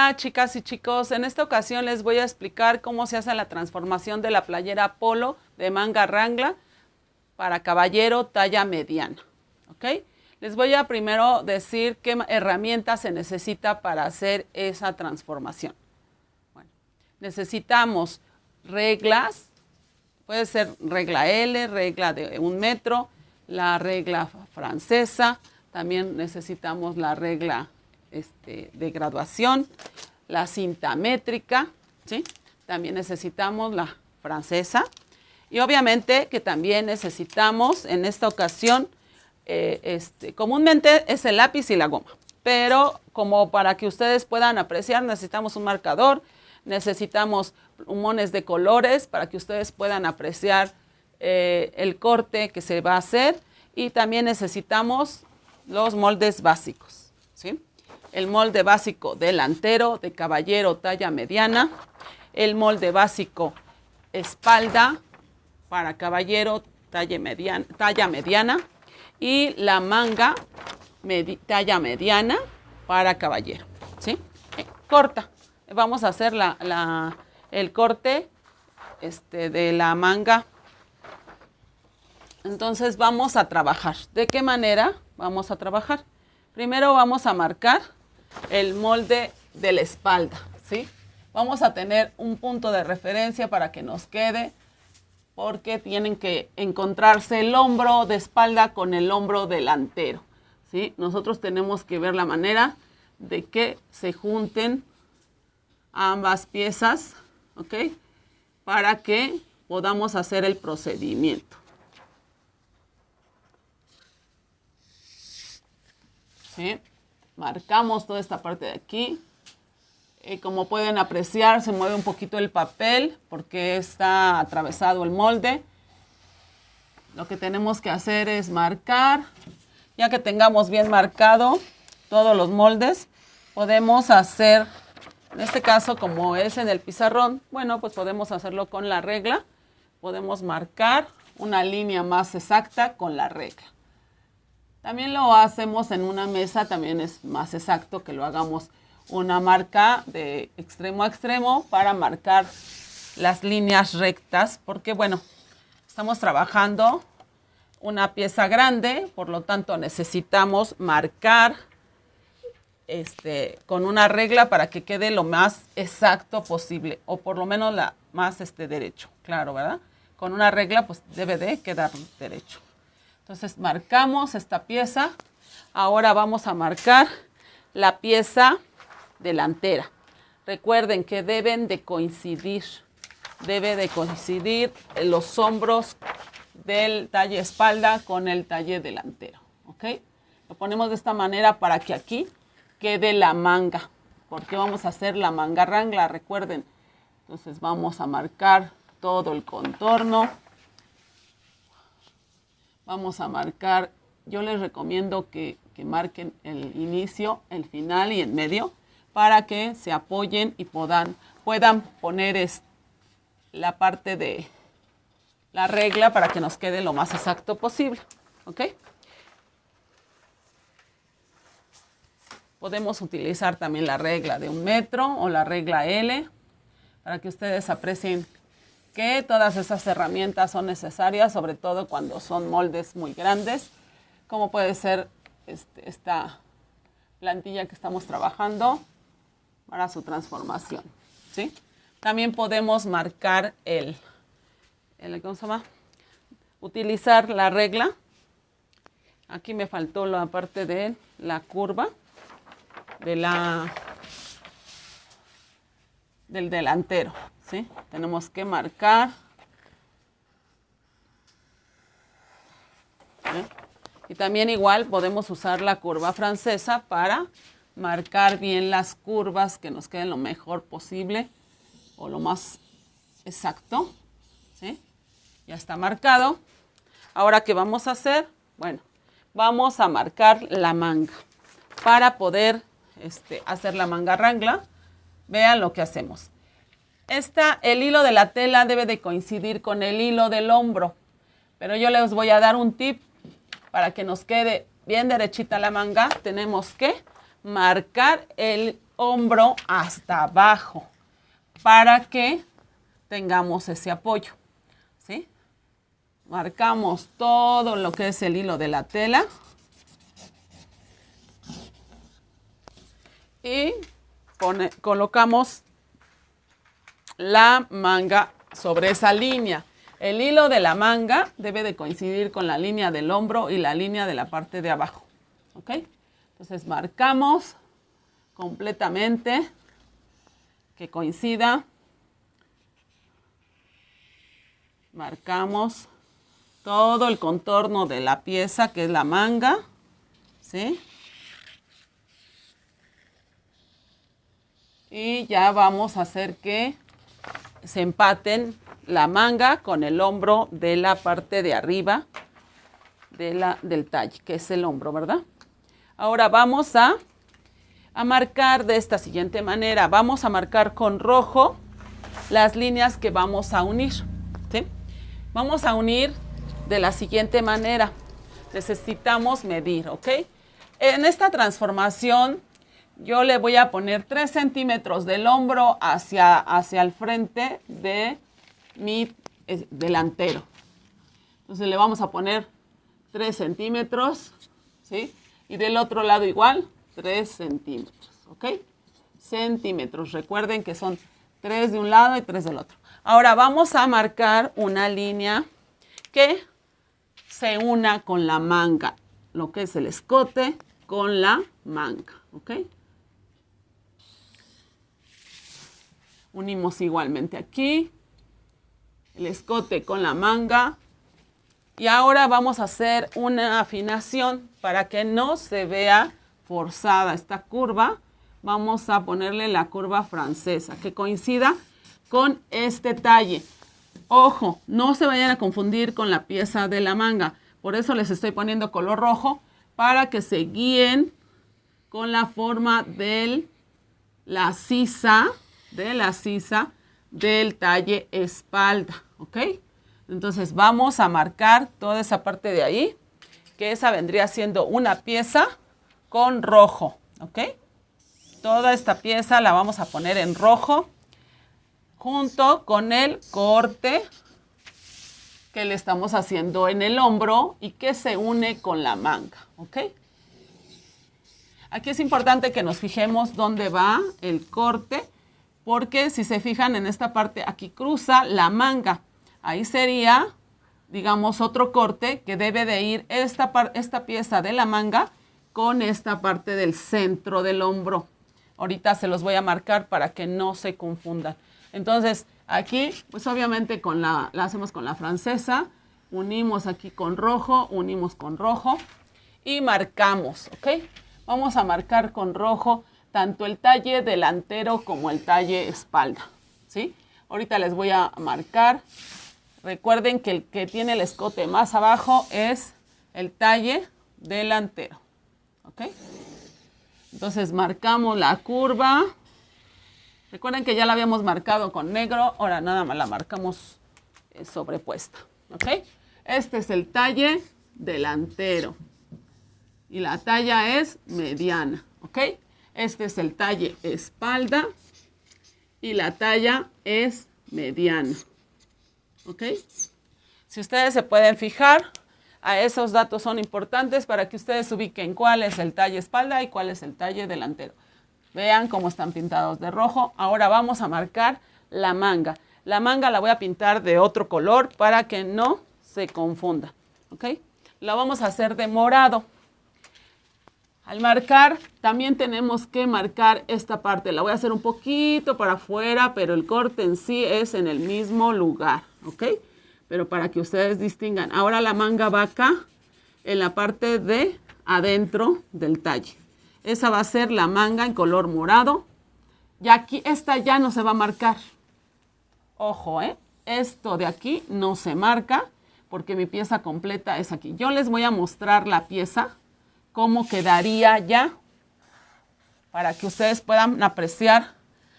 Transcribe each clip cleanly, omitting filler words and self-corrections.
Hola chicas y chicos, en esta ocasión les voy a explicar cómo se hace la transformación de la playera polo de manga Wrangler para caballero talla mediana, ¿ok? Les voy a primero decir qué herramientas se necesita para hacer esa transformación. Bueno, necesitamos reglas, puede ser regla L, regla de 1 metro, la regla francesa, también necesitamos la regla de graduación, la cinta métrica, ¿sí? También necesitamos la francesa y obviamente que también necesitamos en esta ocasión, comúnmente es el lápiz y la goma, pero como para que ustedes puedan apreciar necesitamos un marcador, necesitamos plumones de colores para que ustedes puedan apreciar el corte que se va a hacer y también necesitamos los moldes básicos, ¿sí? El molde básico delantero de caballero talla mediana, el molde básico espalda para caballero talla mediana y la manga talla mediana para caballero, ¿sí? Corta. Vamos a hacer el corte de la manga. Entonces vamos a trabajar. ¿De qué manera vamos a trabajar? Primero vamos a marcar el molde de la espalda, ¿sí? Vamos a tener un punto de referencia para que nos quede, porque tienen que encontrarse el hombro de espalda con el hombro delantero, ¿sí? Nosotros tenemos que ver la manera de que se junten ambas piezas, ¿ok? Para que podamos hacer el procedimiento. ¿Sí? Marcamos toda esta parte de aquí. Como pueden apreciar, se mueve un poquito el papel porque está atravesado el molde. Lo que tenemos que hacer es marcar. Ya que tengamos bien marcado todos los moldes, podemos hacer, en este caso como es en el pizarrón, bueno, pues podemos hacerlo con la regla. Podemos marcar una línea más exacta con la regla. También lo hacemos en una mesa, también es más exacto que lo hagamos una marca de extremo a extremo para marcar las líneas rectas, porque bueno, estamos trabajando una pieza grande, por lo tanto necesitamos marcar con una regla para que quede lo más exacto posible, o por lo menos la más derecho, claro, ¿verdad? Con una regla pues debe de quedar derecho. Entonces marcamos esta pieza. Ahora vamos a marcar la pieza delantera. Recuerden que deben de coincidir. Debe de coincidir los hombros del talle espalda con el talle delantero. ¿Ok? Lo ponemos de esta manera para que aquí quede la manga. Porque vamos a hacer la manga Wrangler, recuerden. Entonces vamos a marcar todo el contorno. Vamos a marcar, yo les recomiendo que marquen el inicio, el final y el medio para que se apoyen y puedan poner la parte de la regla para que nos quede lo más exacto posible. ¿Ok? Podemos utilizar también la regla de 1 metro o la regla L para que ustedes aprecien que todas esas herramientas son necesarias, sobre todo cuando son moldes muy grandes, como puede ser esta plantilla que estamos trabajando para su transformación, ¿sí? También podemos marcar ¿cómo se llama? Utilizar la regla. Aquí me faltó la parte de la curva del delantero, ¿sí? Tenemos que marcar. ¿Sí? Y también igual podemos usar la curva francesa para marcar bien las curvas que nos queden lo mejor posible o lo más exacto, ¿sí? Ya está marcado. Ahora, ¿qué vamos a hacer? Bueno, vamos a marcar la manga. Para poder hacer la manga Wrangler, vean lo que hacemos. El hilo de la tela debe de coincidir con el hilo del hombro, pero yo les voy a dar un tip para que nos quede bien derechita la manga. Tenemos que marcar el hombro hasta abajo para que tengamos ese apoyo, ¿sí? Marcamos todo lo que es el hilo de la tela y colocamos la manga sobre esa línea. El hilo de la manga debe de coincidir con la línea del hombro y la línea de la parte de abajo, ¿ok? Entonces marcamos completamente que coincida. Marcamos todo el contorno de la pieza que es la manga, ¿sí? Y ya vamos a hacer que se empaten la manga con el hombro de la parte de arriba del talle, que es el hombro, ¿verdad? Ahora vamos a marcar de esta siguiente manera. Vamos a marcar con rojo las líneas que vamos a unir, ¿sí? Vamos a unir de la siguiente manera. Necesitamos medir, ¿ok? En esta transformación yo le voy a poner 3 centímetros del hombro hacia el frente de mi delantero. Entonces le vamos a poner 3 centímetros, ¿sí? Y del otro lado igual, 3 centímetros, ¿ok? Centímetros. Recuerden que son 3 de un lado y 3 del otro. Ahora vamos a marcar una línea que se una con la manga, lo que es el escote con la manga, ¿ok? Unimos igualmente aquí el escote con la manga. Y ahora vamos a hacer una afinación para que no se vea forzada esta curva. Vamos a ponerle la curva francesa que coincida con este talle. Ojo, no se vayan a confundir con la pieza de la manga. Por eso les estoy poniendo color rojo para que se guíen con la forma de la sisa del talle espalda, ¿ok? Entonces vamos a marcar toda esa parte de ahí, que esa vendría siendo una pieza con rojo, ¿ok? Toda esta pieza la vamos a poner en rojo junto con el corte que le estamos haciendo en el hombro y que se une con la manga, ¿ok? Aquí es importante que nos fijemos dónde va el corte, porque si se fijan en esta parte, aquí cruza la manga. Ahí sería, digamos, otro corte que debe de ir esta pieza de la manga con esta parte del centro del hombro. Ahorita se los voy a marcar para que no se confundan. Entonces, aquí, pues obviamente la hacemos con la francesa. Unimos aquí con rojo, unimos con rojo y marcamos, ¿ok? Vamos a marcar con rojo tanto el talle delantero como el talle espalda, ¿sí? Ahorita les voy a marcar. Recuerden que el que tiene el escote más abajo es el talle delantero, ¿ok? Entonces marcamos la curva. Recuerden que ya la habíamos marcado con negro, ahora nada más la marcamos sobrepuesta, ¿ok? Este es el talle delantero y la talla es mediana, ¿ok? Este es el talle espalda y la talla es mediana, ¿ok? Si ustedes se pueden fijar, a esos datos son importantes para que ustedes ubiquen cuál es el talle espalda y cuál es el talle delantero. Vean cómo están pintados de rojo. Ahora vamos a marcar la manga. La manga la voy a pintar de otro color para que no se confunda, ¿ok? La vamos a hacer de morado. Al marcar, también tenemos que marcar esta parte. La voy a hacer un poquito para afuera, pero el corte en sí es en el mismo lugar, ¿ok? Pero para que ustedes distingan. Ahora la manga va acá, en la parte de adentro del talle. Esa va a ser la manga en color morado. Y aquí, esta ya no se va a marcar. Ojo, esto de aquí no se marca porque mi pieza completa es aquí. Yo les voy a mostrar la pieza, cómo quedaría ya, para que ustedes puedan apreciar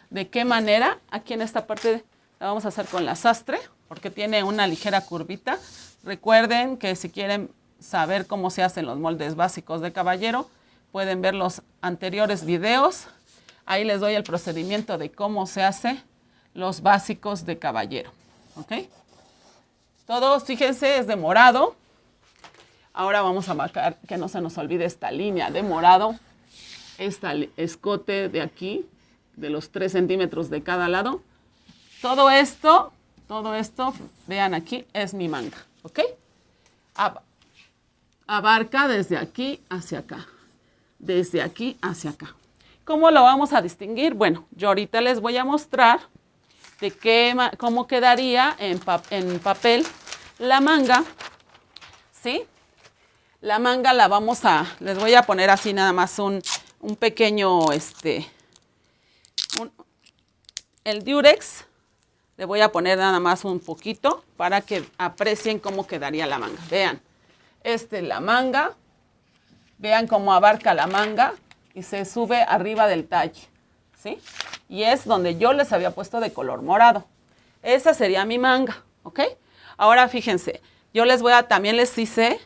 de qué manera. Aquí en esta parte la vamos a hacer con la sastre, porque tiene una ligera curvita. Recuerden que si quieren saber cómo se hacen los moldes básicos de caballero, pueden ver los anteriores videos. Ahí les doy el procedimiento de cómo se hace los básicos de caballero. ¿Ok? Todo, fíjense, es de morado. Ahora vamos a marcar que no se nos olvide esta línea de morado. Este escote de aquí, de los 3 centímetros de cada lado. Todo esto, vean aquí, es mi manga. ¿Ok? Abarca desde aquí hacia acá. Desde aquí hacia acá. ¿Cómo lo vamos a distinguir? Bueno, yo ahorita les voy a mostrar cómo quedaría en papel la manga, ¿sí? La manga la les voy a poner así nada más un pequeño, el Durex, le voy a poner nada más un poquito para que aprecien cómo quedaría la manga. Vean, es la manga, vean cómo abarca la manga y se sube arriba del talle, ¿sí? Y es donde yo les había puesto de color morado. Esa sería mi manga, ¿ok? Ahora fíjense, yo también les hice,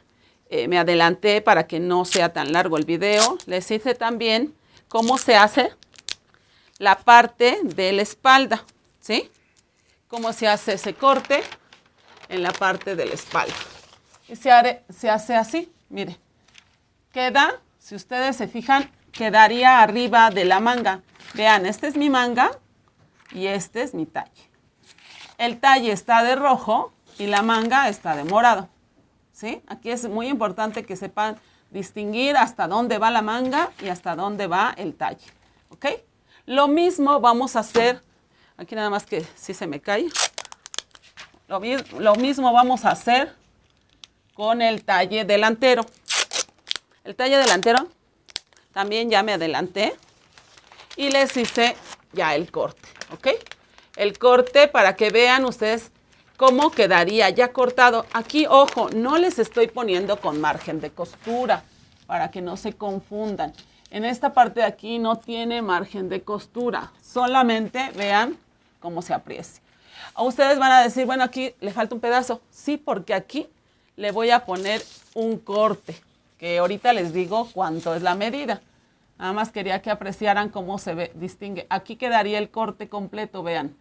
me adelanté para que no sea tan largo el video, les hice también cómo se hace la parte de la espalda, ¿sí? Cómo se hace ese corte en la parte de la espalda. Y se hace así, mire. Queda, si ustedes se fijan, quedaría arriba de la manga. Vean, esta es mi manga y este es mi talle. El talle está de rojo y la manga está de morado, ¿sí? Aquí es muy importante que sepan distinguir hasta dónde va la manga y hasta dónde va el talle, ¿ok? Lo mismo vamos a hacer, aquí nada más que si se me cae. Lo mismo vamos a hacer con el talle delantero. El talle delantero también ya me adelanté y les hice ya el corte, ¿ok? El corte para que vean ustedes cómo quedaría ya cortado. Aquí, ojo, no les estoy poniendo con margen de costura para que no se confundan. En esta parte de aquí no tiene margen de costura. Solamente vean cómo se aprecia. Ustedes van a decir, bueno, aquí le falta un pedazo. Sí, porque aquí le voy a poner un corte, que ahorita les digo cuánto es la medida. Nada más quería que apreciaran cómo se distingue. Aquí quedaría el corte completo, vean.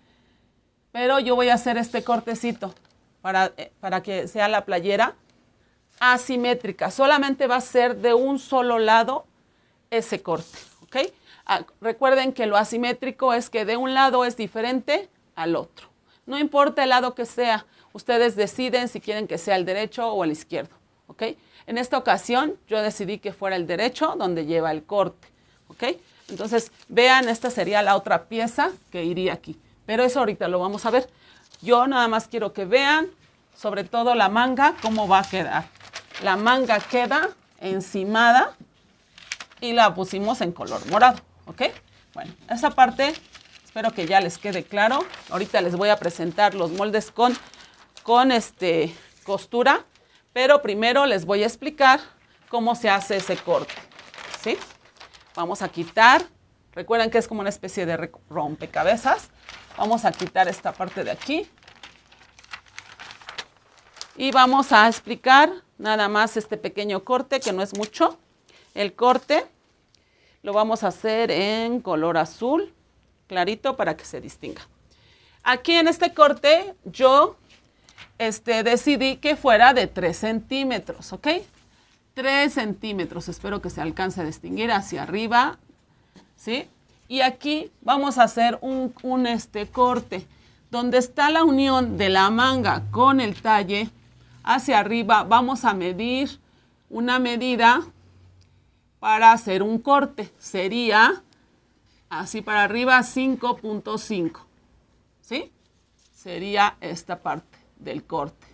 Pero yo voy a hacer este cortecito para que sea la playera asimétrica. Solamente va a ser de un solo lado ese corte, ¿ok? Recuerden que lo asimétrico es que de un lado es diferente al otro. No importa el lado que sea, ustedes deciden si quieren que sea el derecho o el izquierdo, ¿ok? En esta ocasión yo decidí que fuera el derecho donde lleva el corte, ¿ok? Entonces, vean, esta sería la otra pieza que iría aquí. Pero eso ahorita lo vamos a ver. Yo nada más quiero que vean, sobre todo la manga, cómo va a quedar. La manga queda encimada y la pusimos en color morado, ¿ok? Bueno, esa parte espero que ya les quede claro. Ahorita les voy a presentar los moldes con costura, pero primero les voy a explicar cómo se hace ese corte, ¿sí? Vamos a quitar, recuerden que es como una especie de rompecabezas. Vamos a quitar esta parte de aquí y vamos a explicar nada más este pequeño corte que no es mucho. El corte lo vamos a hacer en color azul clarito para que se distinga. Aquí en este corte yo decidí que fuera de 3 centímetros, ¿ok? 3 centímetros, espero que se alcance a distinguir hacia arriba, ¿sí? Y aquí vamos a hacer un corte. Donde está la unión de la manga con el talle, hacia arriba vamos a medir una medida para hacer un corte. Sería así para arriba 5.5, ¿sí? Sería esta parte del corte.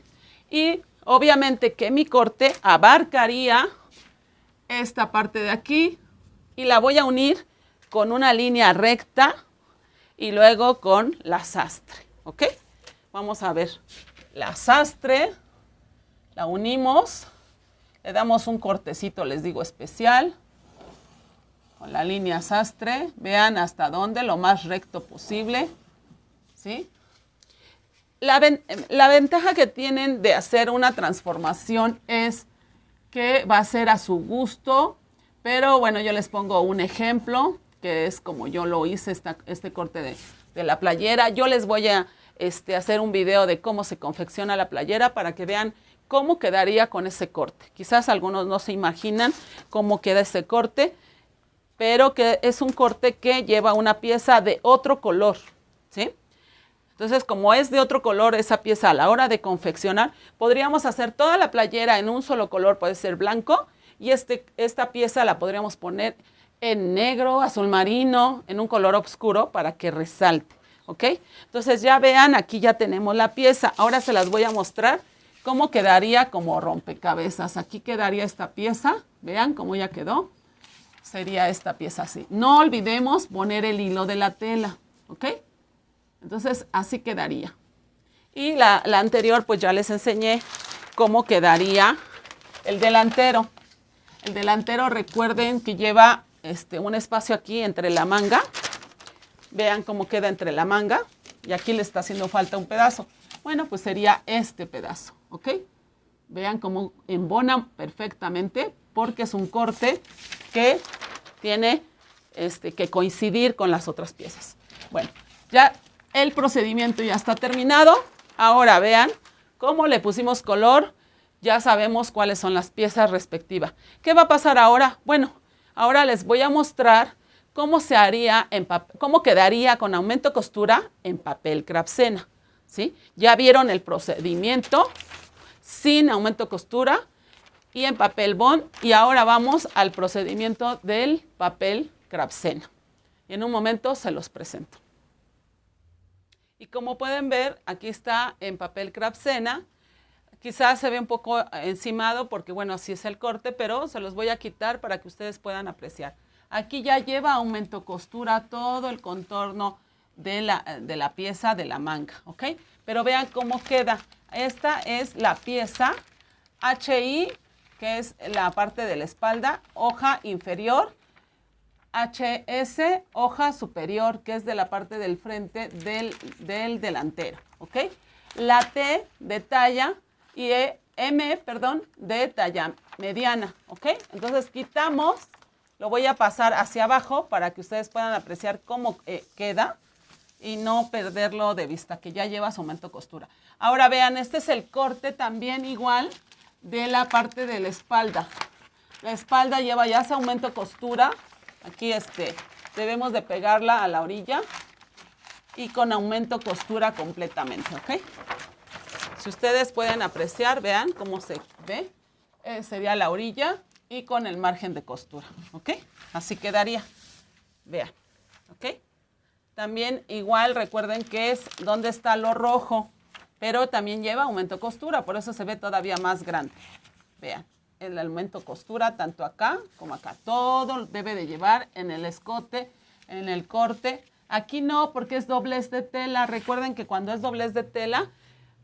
Y obviamente que mi corte abarcaría esta parte de aquí y la voy a unir con una línea recta y luego con la sastre, ¿ok? Vamos a ver, la sastre, la unimos, le damos un cortecito, les digo, especial, con la línea sastre, vean hasta dónde, lo más recto posible, ¿sí? La ventaja que tienen de hacer una transformación es que va a ser a su gusto, pero bueno, yo les pongo un ejemplo. que es como yo lo hice, este corte de la playera. Yo les voy a hacer un video de cómo se confecciona la playera para que vean cómo quedaría con ese corte. Quizás algunos no se imaginan cómo queda ese corte, pero que es un corte que lleva una pieza de otro color, ¿sí? Entonces, como es de otro color esa pieza a la hora de confeccionar, podríamos hacer toda la playera en un solo color, puede ser blanco, y esta pieza la podríamos poner en negro, azul marino, en un color oscuro para que resalte, ¿ok? Entonces ya vean, aquí ya tenemos la pieza. Ahora se las voy a mostrar cómo quedaría como rompecabezas. Aquí quedaría esta pieza, vean cómo ya quedó. Sería esta pieza así. No olvidemos poner el hilo de la tela, ¿ok? Entonces así quedaría. Y la anterior pues ya les enseñé cómo quedaría el delantero. El delantero, recuerden que lleva un espacio aquí entre la manga. Vean cómo queda entre la manga. Y aquí le está haciendo falta un pedazo. Bueno, pues sería este pedazo, ¿ok? Vean cómo embona perfectamente porque es un corte que tiene que coincidir con las otras piezas. Bueno, ya el procedimiento ya está terminado. Ahora vean cómo le pusimos color. Ya sabemos cuáles son las piezas respectivas. ¿Qué va a pasar ahora? Bueno, ahora les voy a mostrar cómo se haría cómo quedaría con aumento costura en papel Craftsena, ¿sí? Ya vieron el procedimiento sin aumento costura y en papel bond, y ahora vamos al procedimiento del papel Craftsena. Y en un momento se los presento. Y como pueden ver, aquí está en papel Craftsena. Quizás se ve un poco encimado porque, bueno, así es el corte, pero se los voy a quitar para que ustedes puedan apreciar. Aquí ya lleva aumento costura todo el contorno de la pieza de la manga, ¿ok? Pero vean cómo queda. Esta es la pieza HI, que es la parte de la espalda, hoja inferior. HS, hoja superior, que es de la parte del frente del delantero, ¿ok? La T de talla y M, perdón, de talla mediana, ¿ok? Entonces quitamos, lo voy a pasar hacia abajo para que ustedes puedan apreciar cómo queda y no perderlo de vista, que ya lleva su aumento costura. Ahora vean, este es el corte también igual de la parte de la espalda. La espalda lleva ya su aumento costura. Aquí debemos de pegarla a la orilla y con aumento costura completamente, ¿ok? Si ustedes pueden apreciar, vean cómo se ve. Sería la orilla y con el margen de costura, ¿ok? Así quedaría. Vean, ¿ok? También igual recuerden que es donde está lo rojo, pero también lleva aumento costura, por eso se ve todavía más grande. Vean, el aumento costura tanto acá como acá. Todo debe de llevar en el escote, en el corte. Aquí no, porque es doblez de tela. Recuerden que cuando es doblez de tela,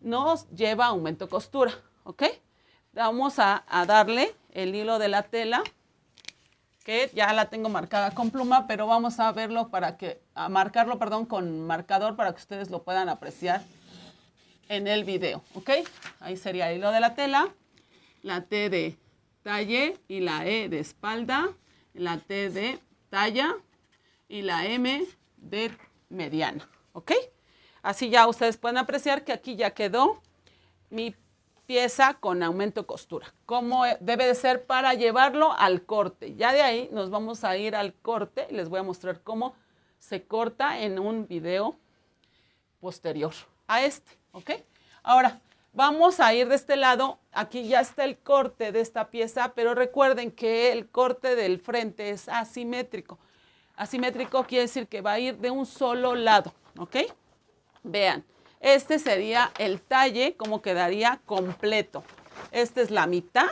nos lleva aumento costura, ¿ok? Vamos a darle el hilo de la tela, que ya la tengo marcada con pluma, pero vamos a verlo a marcarlo, perdón, con marcador para que ustedes lo puedan apreciar en el video, ¿ok? Ahí sería el hilo de la tela, la T de talle y la E de espalda, la T de talla y la M de mediana, ¿ok? Así ya ustedes pueden apreciar que aquí ya quedó mi pieza con aumento costura. ¿Cómo debe de ser para llevarlo al corte? Ya de ahí nos vamos a ir al corte y les voy a mostrar cómo se corta en un video posterior a ¿ok? Ahora, vamos a ir de este lado. Aquí ya está el corte de esta pieza, pero recuerden que el corte del frente es asimétrico. Asimétrico quiere decir que va a ir de un solo lado, ¿ok? Vean, este sería el talle, como quedaría completo. Esta es la mitad,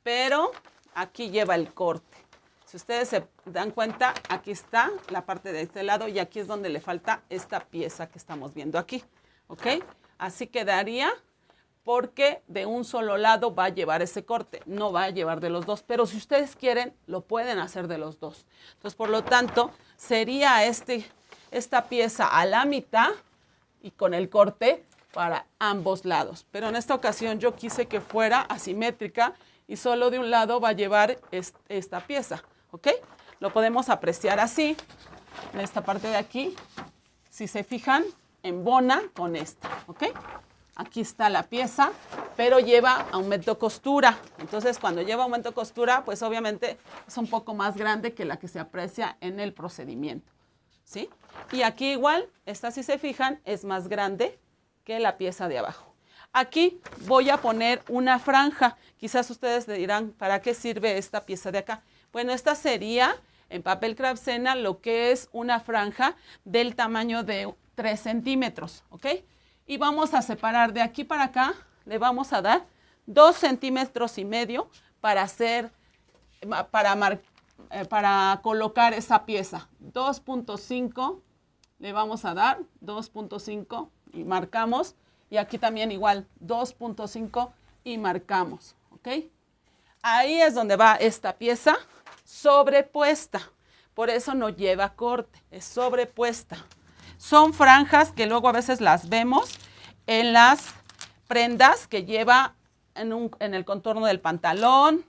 pero aquí lleva el corte. Si ustedes se dan cuenta, aquí está la parte de este lado y aquí es donde le falta esta pieza que estamos viendo aquí, ¿ok? Así quedaría porque de un solo lado va a llevar ese corte, no va a llevar de los dos, pero si ustedes quieren, lo pueden hacer de los dos. Entonces, por lo tanto, sería esta pieza a la mitad y con el corte para ambos lados. Pero en esta ocasión yo quise que fuera asimétrica y solo de un lado va a llevar esta pieza, ¿ok? lo podemos apreciar así, en esta parte de aquí. Si se fijan, embona con esta, ¿ok? Aquí está la pieza, pero lleva aumento costura. Entonces, cuando lleva aumento costura, pues obviamente es un poco más grande que la que se aprecia en el procedimiento, ¿sí? Y aquí igual, esta si se fijan, es más grande que la pieza de abajo. Aquí voy a poner una franja. Quizás ustedes le dirán, ¿para qué sirve esta pieza de acá? Bueno, esta sería en papel Kravtsena lo que es una franja del tamaño de 3 centímetros, ¿ok? Y vamos a separar de aquí para acá, le vamos a dar 2 centímetros y medio para para colocar esa pieza. 2.5 le vamos a dar, 2.5 y marcamos. Y aquí también igual, 2.5 y marcamos, ¿ok? Ahí es donde va esta pieza sobrepuesta. Por eso no lleva corte, es sobrepuesta. Son franjas que luego a veces las vemos en las prendas que lleva en el contorno del pantalón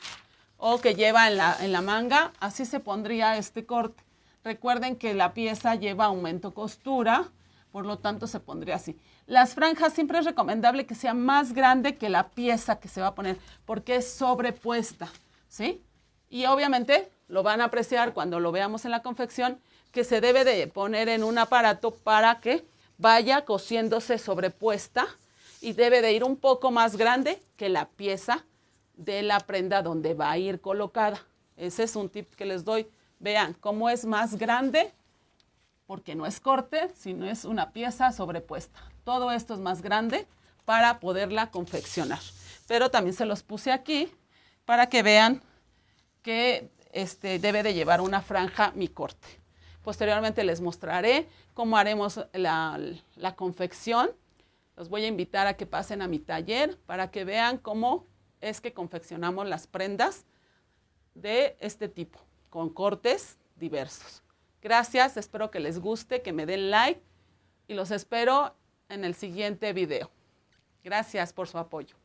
o que lleva en la manga. Así se pondría este corte. Recuerden que la pieza lleva aumento costura, por lo tanto se pondría así. Las franjas siempre es recomendable que sea más grande que la pieza que se va a poner porque es sobrepuesta, ¿sí? Y obviamente lo van a apreciar cuando lo veamos en la confección, que se debe de poner en un aparato para que vaya cosiéndose sobrepuesta y debe de ir un poco más grande que la pieza de la prenda donde va a ir colocada. Ese es un tip que les doy. Vean cómo es más grande porque no es corte, sino es una pieza sobrepuesta. Todo esto es más grande para poderla confeccionar. Pero también se los puse aquí para que vean que debe de llevar una franja mi corte. Posteriormente les mostraré cómo haremos la confección. Los voy a invitar a que pasen a mi taller para que vean cómo es que confeccionamos las prendas de este tipo, con cortes diversos. Gracias, espero que les guste, que me den like y los espero en el siguiente video. Gracias por su apoyo.